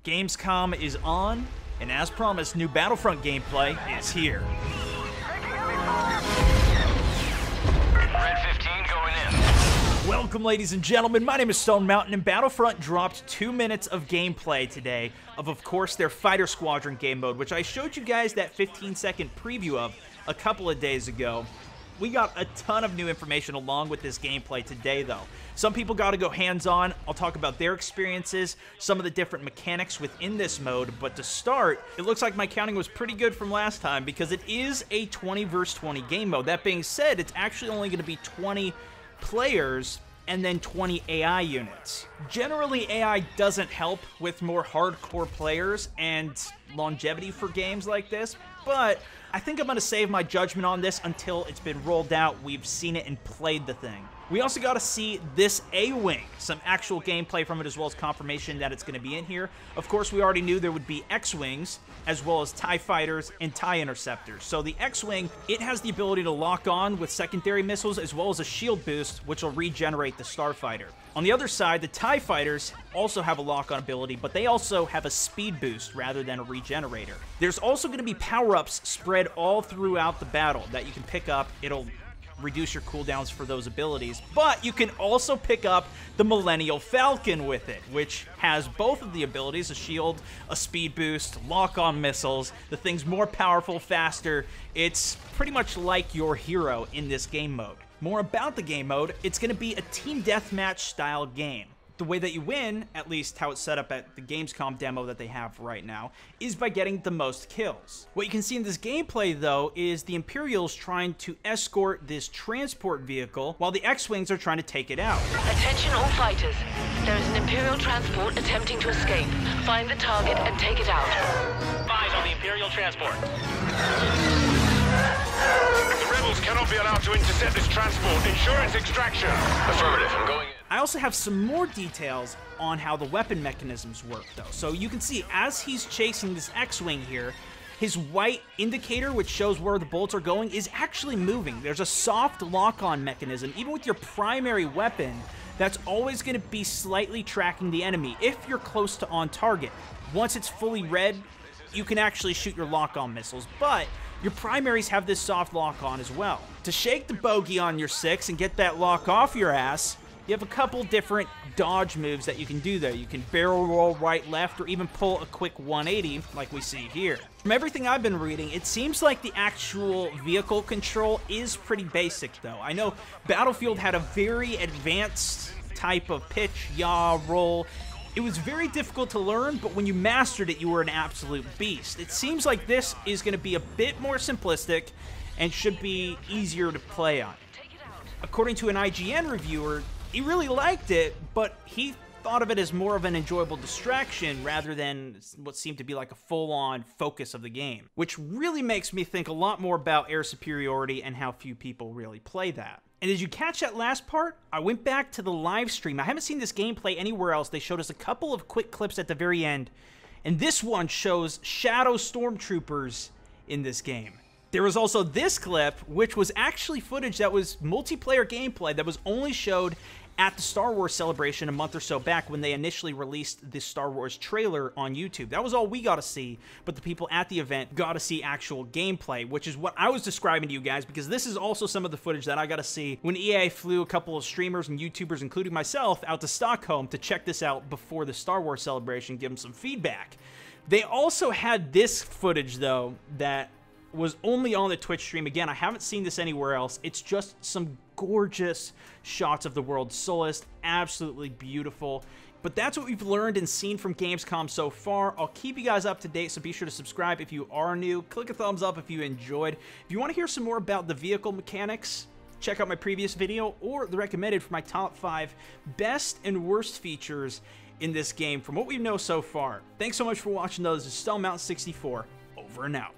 Gamescom is on, and as promised, new Battlefront gameplay is here. Red 15 going in. Welcome, ladies and gentlemen. My name is Stone Mountain, and Battlefront dropped 2 minutes of gameplay today of course, their Fighter Squadron game mode, which I showed you guys that 15-second preview of a couple of days ago. We got a ton of new information along with this gameplay today, though. Some people got to go hands-on. I'll talk about their experiences, some of the different mechanics within this mode, but to start, it looks like my counting was pretty good from last time because it is a 20 versus 20 game mode. That being said, it's actually only going to be 20 players and then 20 AI units. Generally, AI doesn't help with more hardcore players and longevity for games like this, but I think I'm going to save my judgment on this until it's been rolled out, we've seen it and played the thing. We also got to see this A-Wing, some actual gameplay from it as well as confirmation that it's going to be in here. Of course, we already knew there would be X-Wings as well as TIE Fighters and TIE Interceptors. So the X-Wing, it has the ability to lock on with secondary missiles as well as a shield boost, which will regenerate the Starfighter. On the other side, the TIE Fighters also have a lock-on ability, but they also have a speed boost rather than a regenerator. There's also going to be power-ups spread all throughout the battle that you can pick up. It'll reduce your cooldowns for those abilities, but you can also pick up the Millennium Falcon with it, which has both of the abilities, a shield, a speed boost, lock-on missiles. The thing's more powerful, faster. It's pretty much like your hero in this game mode. More about the game mode, it's going to be a team deathmatch style game. The way that you win, at least how it's set up at the Gamescom demo that they have right now, is by getting the most kills. What you can see in this gameplay, though, is the Imperials trying to escort this transport vehicle while the X-Wings are trying to take it out. Attention all fighters. There is an Imperial transport attempting to escape. Find the target and take it out. Eyes on the Imperial transport. The rebels cannot be allowed to intercept this transport. Ensure its extraction. Affirmative, I'm going in. I also have some more details on how the weapon mechanisms work, though. So you can see, as he's chasing this X-Wing here, his white indicator, which shows where the bullets are going, is actually moving. There's a soft lock-on mechanism. Even with your primary weapon, that's always going to be slightly tracking the enemy if you're close to on target. Once it's fully red, you can actually shoot your lock-on missiles, but your primaries have this soft lock-on as well. To shake the bogey on your 6 and get that lock off your ass, you have a couple different dodge moves that you can do there. You can barrel roll right, left, or even pull a quick 180 like we see here. From everything I've been reading, it seems like the actual vehicle control is pretty basic, though. I know Battlefield had a very advanced type of pitch, yaw, roll. It was very difficult to learn, but when you mastered it, you were an absolute beast. It seems like this is going to be a bit more simplistic and should be easier to play on. According to an IGN reviewer, he really liked it, but he thought of it as more of an enjoyable distraction rather than what seemed to be like a full-on focus of the game, which really makes me think a lot more about air superiority and how few people really play that. And did you catch that last part? I went back to the live stream. I haven't seen this gameplay anywhere else. They showed us a couple of quick clips at the very end, and this one shows shadow stormtroopers in this game. There was also this clip, which was actually footage that was multiplayer gameplay that was only showed at the Star Wars celebration a month or so back when they initially released this Star Wars trailer on YouTube. That was all we got to see, but the people at the event got to see actual gameplay, which is what I was describing to you guys, because this is also some of the footage that I got to see when EA flew a couple of streamers and YouTubers, including myself, out to Stockholm to check this out before the Star Wars celebration, give them some feedback. They also had this footage, though, that was only on the Twitch stream. Again, I haven't seen this anywhere else. It's just some gorgeous shots of the world Solist, absolutely beautiful. But that's what we've learned and seen from Gamescom so far. I'll keep you guys up to date, so be sure to subscribe if you are new. Click a thumbs up if you enjoyed. If you want to hear some more about the vehicle mechanics, check out my previous video or the recommended for my top 5 best and worst features in this game from what we know so far. Thanks so much for watching, though. This is Stone Mountain 64, over and out.